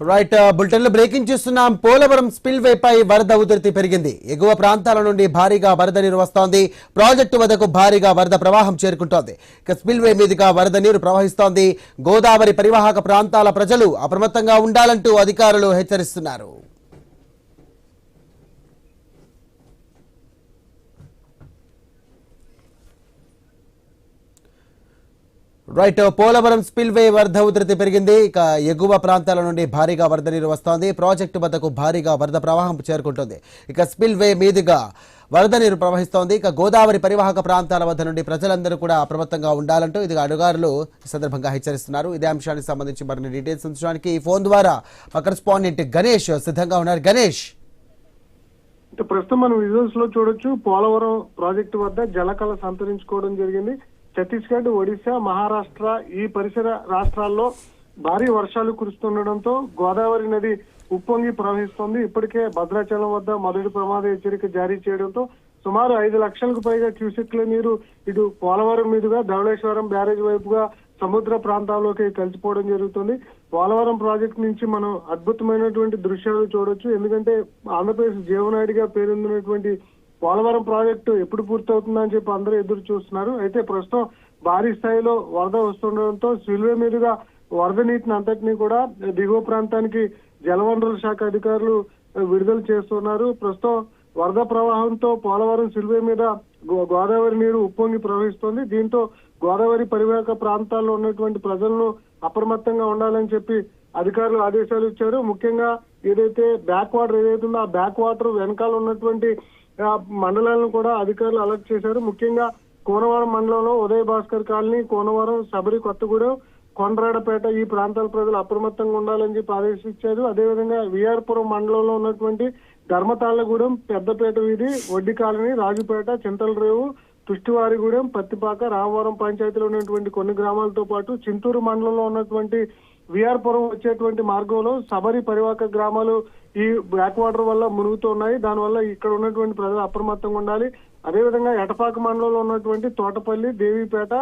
Right bulletin లో breaking చేస్తున్నాం. Polavaram spill వే పై వరద ఉధృతి పెరిగింది. ఎగువ ప్రాంతాల నుండి భారీగా వరద నీరు వస్తోంది. ప్రాజెక్టు వద్దకు భారీగా వరద ప్రవాహం చేరుకుంటోంది. ఇక స్పిల్ వే మీదుగా వరద నీరు ప్రవహిస్తోంది. గోదావరి పరివాహక ప్రాంతాల ప్రజలు అప్రమత్తంగా ఉండాలంటూ అధికారులు హెచ్చరిస్తున్నారు. రైట్ పోలవరం స్పిల్ వే వరద ఉధృతి పెరిగింది. ఇక ఎగువ ప్రాంతాల నుండి భారీగా వరద నీరు వస్తోంది. ప్రాజెక్టు వద్దకు భారీగా వరద ప్రవాహం చేరుకుంటుంది. ఇక స్పిల్ వే మీదుగా వరద నీరు ప్రవహిస్తోంది. ఇక గోదావరి పరివాహక ప్రాంతాల వద్ద నుండి ప్రజలందరూ కూడా అప్రమత్తంగా ఉండాలంటూ ఇది అధికారులు ఈ సందర్భంగా హెచ్చరిస్తున్నారు. ఇదే అంశానికి సంబంధించి మరిన్ని డీటెయిల్స్ ఉంచడానికి ఫోన్ ద్వారా మా కరెస్పాండెంట్ గణేష్ సిద్ధంగా ఉన్నారు. గణేష్, ప్రస్తుతం మనం విజువల్స్ లో చూడొచ్చు, పోలవరం ప్రాజెక్టు వద్ద జలకళ సంతరించుకోవడం జరిగింది. ఛత్తీస్గఢ్, ఒడిశా, మహారాష్ట్ర ఈ పరిసర రాష్ట్రాల్లో భారీ వర్షాలు కురుస్తుండటంతో గోదావరి నది ఉప్పొంగి ప్రవహిస్తోంది. ఇప్పటికే భద్రాచలం వద్ద మొదటి ప్రమాద హెచ్చరిక జారీ చేయడంతో సుమారు 5 లక్షలకు పైగా క్యూసెక్ల నీరు ఇటు పోలవరం మీదుగా ధవళేశ్వరం బ్యారేజ్ వైపుగా సముద్ర ప్రాంతాల్లోకి కలిసిపోవడం జరుగుతుంది. పోలవరం ప్రాజెక్టు నుంచి మనం అద్భుతమైనటువంటి దృశ్యాలు చూడొచ్చు. ఎందుకంటే ఆంధ్రప్రదేశ్ జీవనాడిగా పేరొందినటువంటి పోలవరం ప్రాజెక్టు ఎప్పుడు పూర్తవుతుందని చెప్పి అందరూ ఎదురు చూస్తున్నారు. అయితే ప్రస్తుతం భారీ స్థాయిలో వరద వస్తుండటంతో స్పిల్వే మీదుగా వరద నీటిని అంతటినీ కూడా దిగువ ప్రాంతానికి జలవనరుల శాఖ అధికారులు విడుదల చేస్తున్నారు. ప్రస్తుతం వరద ప్రవాహంతో పోలవరం స్పిల్వే మీద గోదావరి నీరు ఉప్పొంగి ప్రవహిస్తోంది. దీంతో గోదావరి పరివాహక ప్రాంతాల్లో ఉన్నటువంటి ప్రజలను అప్రమత్తంగా ఉండాలని చెప్పి అధికారులు ఆదేశాలు ఇచ్చారు. ముఖ్యంగా ఏదైతే బ్యాక్ వాటర్ ఏదైతే ఉందో ఆ బ్యాక్ వాటర్ వెనకాల ఉన్నటువంటి మండలాలను కూడా అధికారులు అలర్ట్ చేశారు. ముఖ్యంగా కోనవరం మండలంలో ఉదయ భాస్కర్ కాలనీ, కోనవరం, శబరి, కొత్తగూడెం, కొండ్రాడపేట ఈ ప్రాంతాల ప్రజలు అప్రమత్తంగా ఉండాలని చెప్పి ఆదేశించారు. అదేవిధంగా విఆర్పురం మండలంలో ఉన్నటువంటి ధర్మతాళ్లగూడెం, పెద్దపేట వీధి, వడ్డీ కాలనీ, రాజుపేట, చింతలరేవు, తుష్టివారిగూడెం, పత్తిపాక, రామవరం పంచాయతీలో ఉన్నటువంటి కొన్ని గ్రామాలతో పాటు చింతూరు మండలంలో ఉన్నటువంటి విఆర్పురం వచ్చేటువంటి మార్గంలో శబరి పరివాహక గ్రామాలు ఈ బ్యాక్ వాటర్ వల్ల మునుగుతున్నాయి. దానివల్ల ఇక్కడ ఉన్నటువంటి ప్రజలు అప్రమత్తంగా ఉండాలి. అదేవిధంగా ఎటపాక మండలంలో ఉన్నటువంటి తోటపల్లి, దేవీపేట,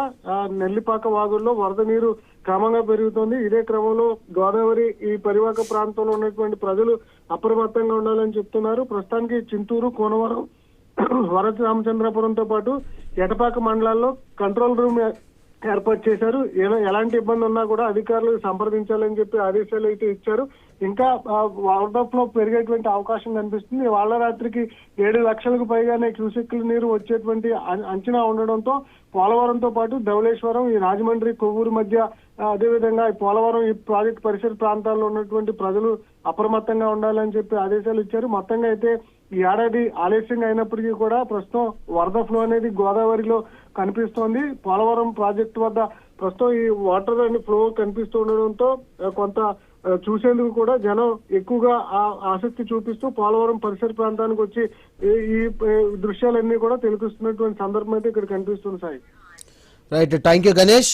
నెల్లిపాక వాగుల్లో వరద నీరు క్రమంగా పెరుగుతోంది. ఇదే క్రమంలో గోదావరి ఈ పరివాహక ప్రాంతంలో ఉన్నటువంటి ప్రజలు అప్రమత్తంగా ఉండాలని చెప్తున్నారు. ప్రస్తుతానికి చింతూరు, కోనవరం, వరద రామచంద్రపురంతో పాటు ఎటపాక మండలాల్లో కంట్రోల్ రూమ్ ఏర్పాటు చేశారు. ఎలాంటి ఇబ్బంది ఉన్నా కూడా అధికారులు సంప్రదించాలని చెప్పి ఆదేశాలు అయితే ఇచ్చారు. ఇంకా వరద ఫ్లో పెరిగేటువంటి అవకాశం కనిపిస్తుంది. వాళ్ళ రాత్రికి 7 లక్షలకు పైగానే క్యూసెక్ల నీరు వచ్చేటువంటి అంచనా ఉండడంతో పోలవరంతో పాటు ధవళేశ్వరం, ఈ రాజమండ్రి, కొవ్వూరు మధ్య అదేవిధంగా పోలవరం ఈ ప్రాజెక్టు పరిసర ప్రాంతాల్లో ఉన్నటువంటి ప్రజలు అప్రమత్తంగా ఉండాలని చెప్పి ఆదేశాలు ఇచ్చారు. మొత్తంగా అయితే ఈ ఏడాది ఆలస్యంగా అయినప్పటికీ కూడా ప్రస్తుతం వరద ఫ్లో అనేది గోదావరిలో కనిపిస్తోంది. పోలవరం ప్రాజెక్టు వద్ద ప్రస్తుతం ఈ వాటర్ అండ్ ఫ్లో కనిపిస్తుండడంతో కొంత చూసేందుకు కూడా జనం ఎక్కువగా ఆసక్తి చూపిస్తూ పోలవరం పరిసర ప్రాంతానికి వచ్చి ఈ దృశ్యాలన్నీ కూడా తిలకిస్తున్నటువంటి సందర్భం అయితే ఇక్కడ కనిపిస్తుంది. Sai, right, thank you Ganesh.